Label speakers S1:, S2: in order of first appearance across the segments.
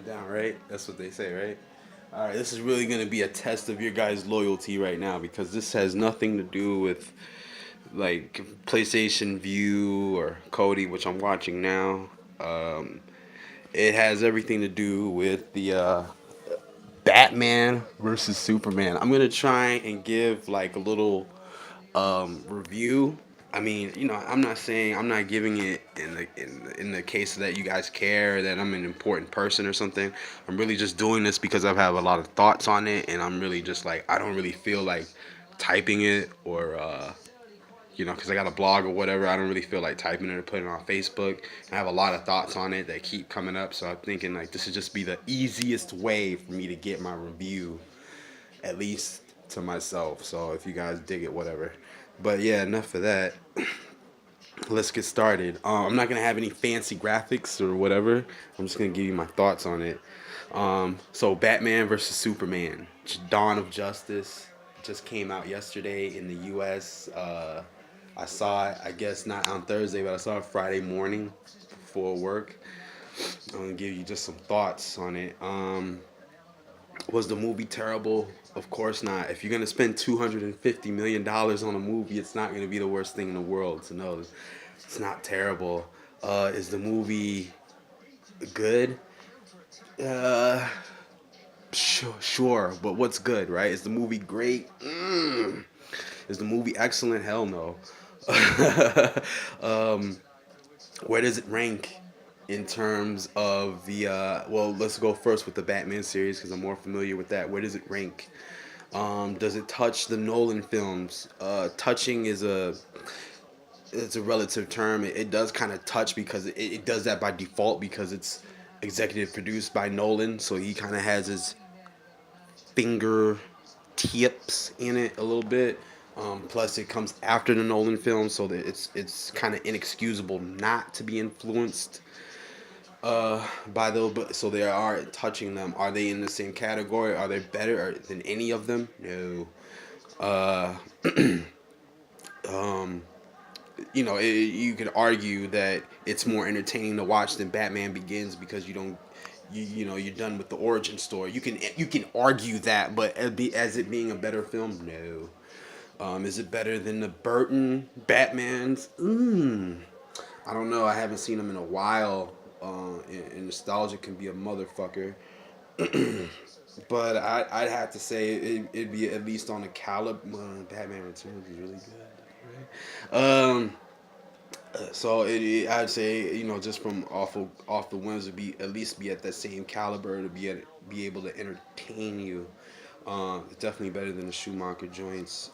S1: down, right? That's what they say, right? All right, this is really going to be a test of your guys' loyalty right now because this has nothing to do with like PlayStation View or Cody, which I'm watching now. Um, it has everything to do with the Batman versus Superman. I'm gonna try and give like a little review. I mean, I'm not saying I'm not giving it in the case that you guys care that I'm an important person or something. I'm really just doing this because I have a lot of thoughts on it, and I'm really just like I don't really feel like typing it or because I got a blog or whatever. I don't really feel like typing it or putting it on Facebook. I have a lot of thoughts on it that keep coming up, so I'm thinking like this would just be the easiest way for me to get my review at least to myself. So if you guys dig it, whatever. But yeah, enough of that. Let's get started. I'm not gonna have any fancy graphics or whatever. I'm just gonna give you my thoughts on it. So Batman versus Superman, Dawn of Justice, just came out yesterday in the U.S. I saw it, I guess not on Thursday, but I saw it Friday morning before work. I'm gonna give you just some thoughts on it. Was the movie terrible? Of course not. If you're gonna spend $250 million on a movie, it's not gonna be the worst thing in the world. So no, it's not terrible. Is the movie good? Uh, sure. But what's good, right? Is the movie great? Is the movie excellent? Hell no. um, where does it rank in terms of the? Well, let's go first with the Batman series because I'm more familiar with that. Where does it rank? Does it touch the Nolan films? Touching is a relative term. It does kind of touch because it does that by default because it's executive produced by Nolan, so he kind of has his finger tips in it a little bit. Plus, it comes after the Nolan film, so that it's kind of inexcusable not to be influenced by those. But so they are touching them. Are they in the same category? Are they better than any of them? No. Uh, um, you could argue that it's more entertaining to watch than Batman Begins because you don't, you're done with the origin story. You can argue that, but as it being a better film, no. Is it better than the Burton Batmans? I don't know. I haven't seen them in a while. And nostalgia can be a motherfucker. But I'd have to say it'd be at least on the caliber. Batman Returns is really good. Right? So I'd say just from off the whims would be at least be at that same caliber to be able to entertain you. It's definitely better than the Schumacher joints.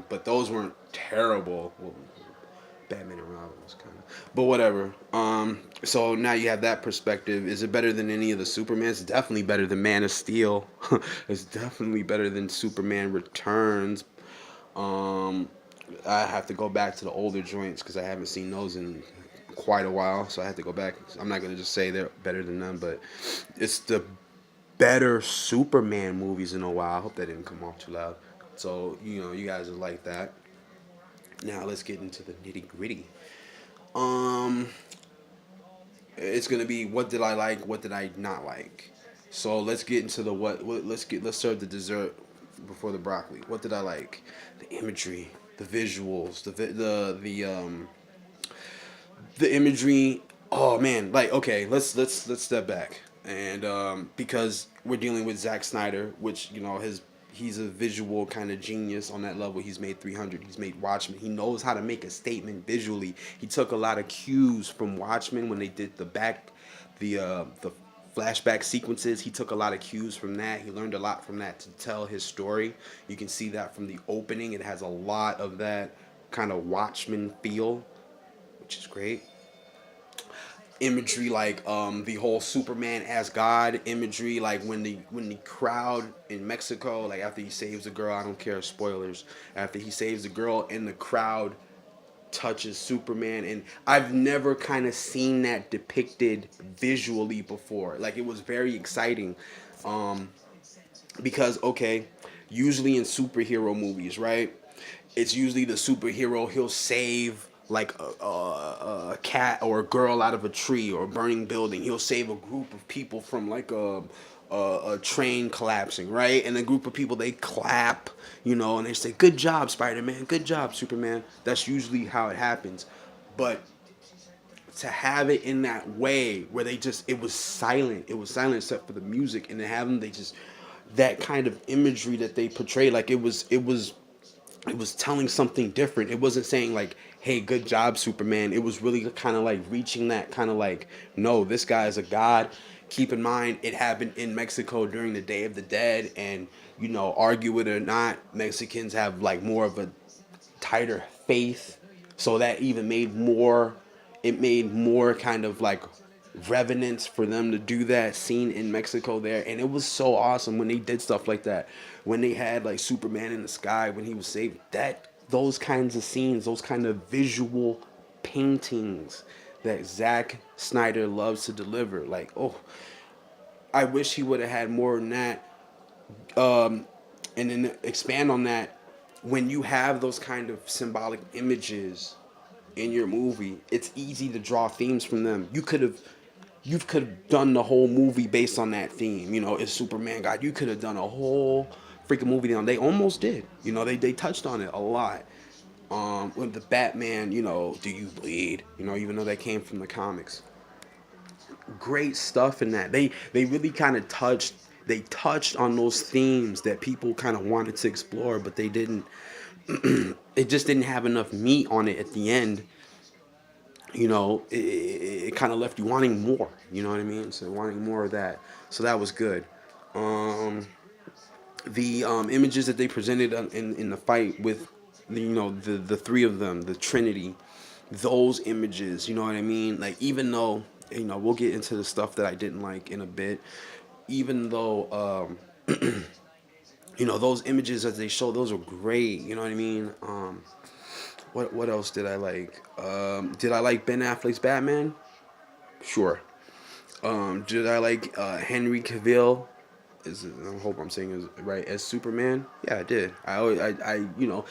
S1: But those weren't terrible. Well, Batman and Robin was kind of, but whatever. So now you have that perspective. Is it better than any of the Supermans? It's definitely better than Man of Steel. It's definitely better than Superman Returns. Um, I have to go back to the older joints because I haven't seen those in quite a while. So I have to go back. I'm not gonna just say they're better than them, but it's the better Superman movies in a while. I hope that didn't come off too loud. So you guys are like that. Now let's get into the nitty gritty. Um, it's gonna be what did I like, what did I not like. So let's get into the let's serve the dessert before the broccoli. What did I like? The imagery, the visuals, the imagery. Oh man, like okay, let's step back and because we're dealing with Zack Snyder, which his he's a visual kind of genius on that level. He's made 300. He's made Watchmen. He knows how to make a statement visually. He took a lot of cues from Watchmen when they did the flashback sequences. He took a lot of cues from that. He learned a lot from that to tell his story. You can see that from the opening. It has a lot of that kind of Watchmen feel, which is great. Imagery like the whole Superman as God imagery, like when the crowd in Mexico, like after he saves the girl, I don't care spoilers, after he saves the girl and the crowd touches Superman, and I've never kind of seen that depicted visually before. Like it was very exciting, um, because okay, usually in superhero movies, right? It's usually the superhero, he'll save like a cat or a girl out of a tree or a burning building. He'll save a group of people from like a train collapsing, right? And a group of people, they clap, and they say, "Good job, Spider-Man. Good job, Superman." That's usually how it happens. But to have it in that way where it was silent. It was silent except for the music, and to have them, they just that kind of imagery that they portrayed, like it was telling something different. It wasn't saying like, "Hey, good job, Superman." It was really kind of like reaching that kind of like, "No, this guy is a god." Keep in mind, it happened in Mexico during the Day of the Dead, and argue it or not, Mexicans have like more of a tighter faith, so that even made more kind of like revenants for them to do that scene in Mexico there. And it was so awesome when they did stuff like that, when they had like Superman in the sky when he was saved, that those kinds of scenes, those kind of visual paintings that Zack Snyder loves to deliver. Like, oh, I wish he would have had more than that. And then expand on that, when you have those kind of symbolic images in your movie, it's easy to draw themes from them. You could have done the whole movie based on that theme. Is Superman God? You could have done a whole freaking movie on. They almost did. They touched on it a lot. With the Batman, do you bleed? Even though that came from the comics. Great stuff in that. They really kind of touched on those themes that people kind of wanted to explore, but they didn't. It just didn't have enough meat on it at the end. It kind of left you wanting more. You know what I mean? So wanting more of that. So that was good. Um, the images that they presented in the fight with, the three of them, the Trinity, those images. You know what I mean? Like, even though we'll get into the stuff that I didn't like in a bit. Even though those images that they show, those are great. You know what I mean? What else did I like? Did I like Ben Affleck's Batman? Sure. Did I like Henry Cavill? I hope I'm saying it right, as Superman. Yeah, I did. The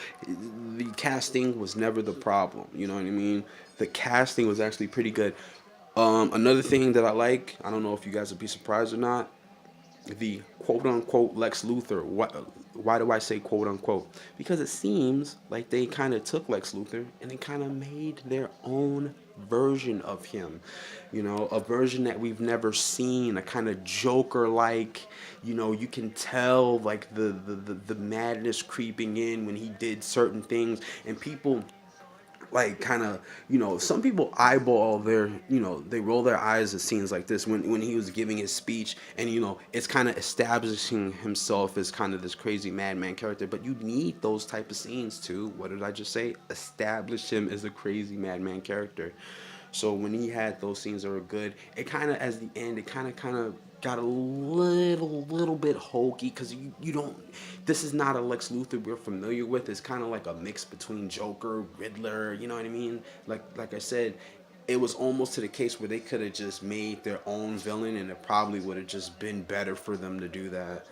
S1: casting was never the problem. You know what I mean? The casting was actually pretty good. Another thing that I like, I don't know if you guys would be surprised or not, the quote unquote Lex Luthor. Why do I say quote unquote? Because it seems like they kind of took Lex Luthor and they kind of made their own version of him. A version that we've never seen, a kind of Joker like. You can tell like the madness creeping in when he did certain things, and people like kind of, some people eyeball they roll their eyes at scenes like this when he was giving his speech, and it's kind of establishing himself as kind of this crazy madman character. But you need those type of scenes to, what did I just say, establish him as a crazy madman character. So when he had those scenes that were good, it kind of, as the end, it kind of got a little bit hokey, because you don't. This is not a Lex Luthor we're familiar with. It's kind of like a mix between Joker, Riddler. You know what I mean? Like I said, it was almost to the case where they could have just made their own villain, and it probably would have just been better for them to do that.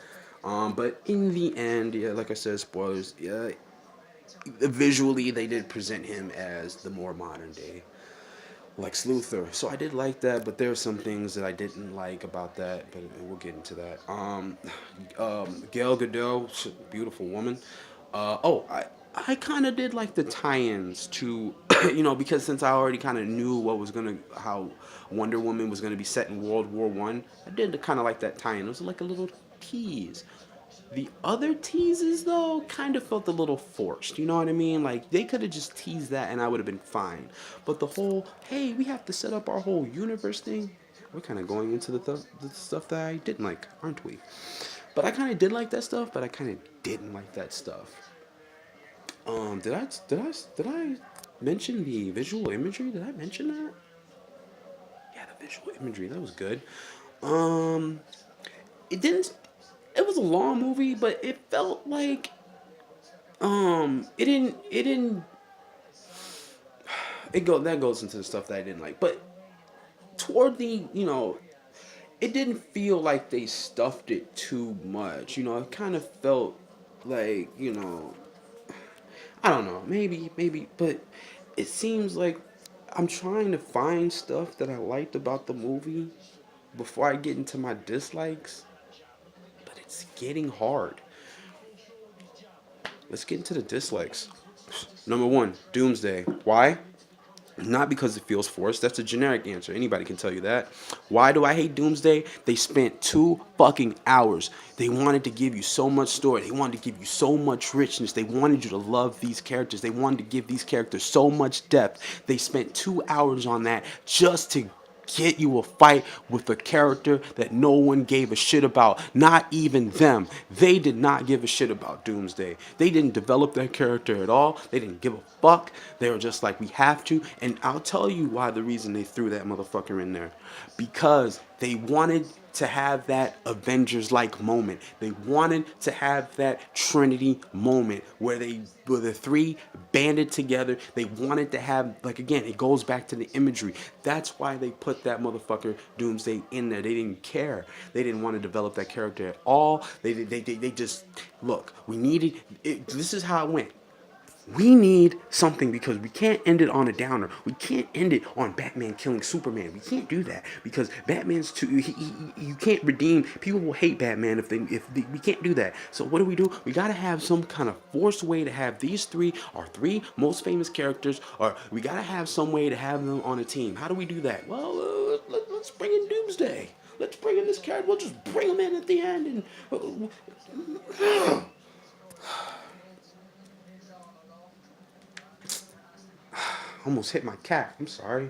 S1: But in the end, yeah, like I said, spoilers. Yeah, visually they did present him as the more modern day Lex Luthor. So I did like that, but there are some things that I didn't like about that, but we'll get into that. Gail Gadot, beautiful woman. I kind of did like the tie-ins to, because since I already kind of knew how Wonder Woman was gonna be set in World War I, I did kind of like that tie-in. It was like a little tease. The other teases, though, kind of felt a little forced. You know what I mean? Like, they could have just teased that and I would have been fine. But the whole, hey, we have to set up our whole universe thing, we're kind of going into the stuff that I didn't like, aren't we? But I kind of did like that stuff, but I kind of didn't like that stuff. Did I mention the visual imagery? Did I mention that? Yeah, the visual imagery, that was good. Um, it didn't. It was a long movie, but it felt like it didn't it go that goes into the stuff that I didn't like. But toward the, it didn't feel like they stuffed it too much. It kind of felt like, I don't know, maybe, but it seems like I'm trying to find stuff that I liked about the movie before I get into my dislikes, but it's getting hard. Let's get into the dislikes. Number one, Doomsday. Why? Not because it feels forced. That's a generic answer. Anybody can tell you that. Why do I hate Doomsday? They spent 2 fucking hours. They wanted to give you so much story. They wanted to give you so much richness. They wanted you to love these characters. They wanted to give these characters so much depth. They spent 2 hours on that just to get you a fight with a character that no one gave a shit about. Not even them. They did not give a shit about Doomsday. They didn't develop that character at all. They didn't give a fuck. They were just like, we have to. And I'll tell you why the reason they threw that motherfucker in there. Because they wanted to have that Avengers like moment. They wanted to have that Trinity moment where the three banded together. They wanted to have, like, again, it goes back to the imagery. That's why they put that motherfucker Doomsday in there. They didn't care. They didn't want to develop that character at all. They just, look, we needed it. This is how it went. We need something because we can't end it on a downer. We can't end it on Batman killing Superman. We can't do that because Batman's too. You can't redeem. People will hate Batman if we can't do that. So what do? We gotta have some kind of forced way to have these three, our three most famous characters, or we gotta have some way to have them on a team. How do we do that? Well, let's bring in Doomsday. Let's bring in this character. We'll just bring him in at the end and. Almost hit my cat. I'm sorry.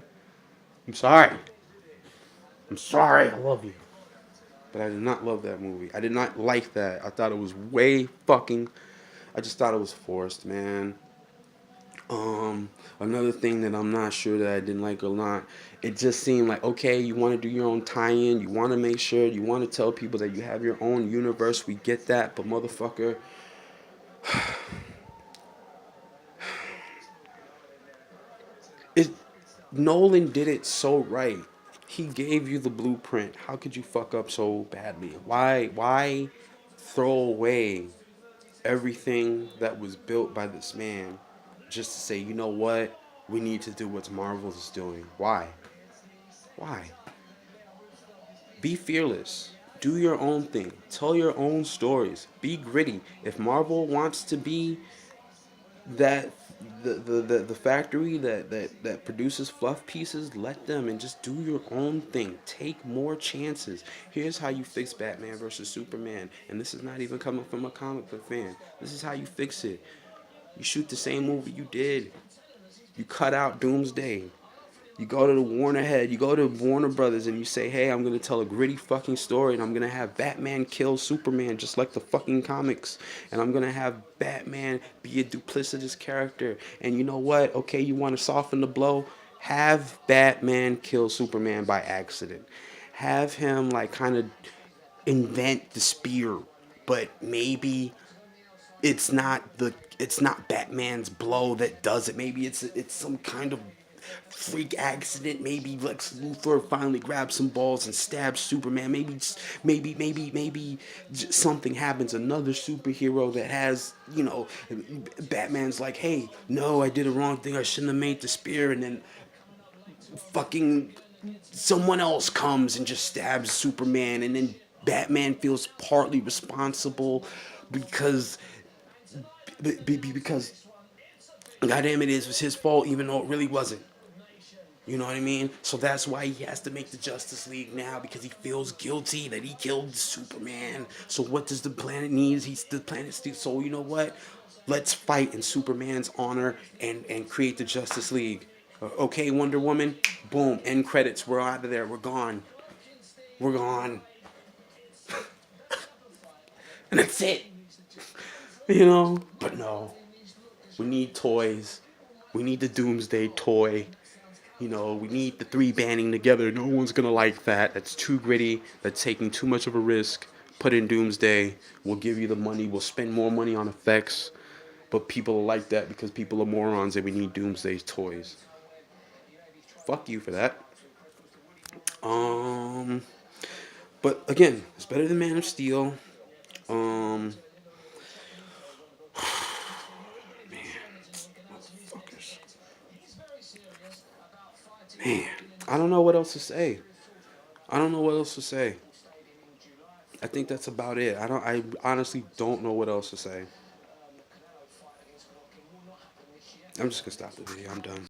S1: I'm sorry. I'm sorry. I love you. But I did not love that movie. I did not like that. I thought it was way fucking. I just thought it was forced, man. Another thing that I'm not sure that I didn't like or not, it just seemed like, okay, you want to do your own tie-in, you want to make sure, you want to tell people that you have your own universe. We get that, but motherfucker, it Nolan did it so right. He gave you the blueprint. How could you fuck up so badly? Why throw away everything that was built by this man just to say, you know what? We need to do what Marvel is doing. Why? Why? Be fearless. Do your own thing. Tell your own stories. Be gritty. If Marvel wants to be that the factory that produces fluff pieces, let them, and just do your own thing. Take more chances. Here's how you fix Batman versus Superman, and this is not even coming from a comic book fan. This is how you fix it. You shoot the same movie you did. You cut out Doomsday. You go to the you go to Warner Brothers and you say, hey, I'm going to tell a gritty fucking story and I'm going to have Batman kill Superman just like the fucking comics. And I'm going to have Batman be a duplicitous character. And you know what? Okay, you want to soften the blow? Have Batman kill Superman by accident. Have him, like, kind of invent the spear, but maybe it's not Batman's blow that does it. Maybe it's some kind of freak accident. Maybe Lex Luthor finally grabs some balls and stabs Superman. Maybe something happens. Another superhero that has, Batman's like, hey, no, I did a wrong thing. I shouldn't have made the spear. And then fucking someone else comes and just stabs Superman. And then Batman feels partly responsible because because goddamn it was his fault even though it really wasn't. You know what I mean? So that's why he has to make the Justice League now because he feels guilty that he killed Superman. So what does the planet need? He's the planet still. So you know what? Let's fight in Superman's honor and create the Justice League. Okay, Wonder Woman. Boom. End credits. We're out of there. We're gone. We're gone. And that's it. But no. We need toys. We need the Doomsday toy. We need the three banding together. No one's gonna like that. That's too gritty. That's taking too much of a risk. Put in Doomsday. We'll give you the money. We'll spend more money on effects. But people are like that because people are morons and we need Doomsday's toys. Fuck you for that. Um, but again, it's better than Man of Steel. Um, man, motherfuckers. I don't know what else to say. I don't know what else to say. I think that's about it. I honestly don't know what else to say. I'm just gonna stop the video. I'm done.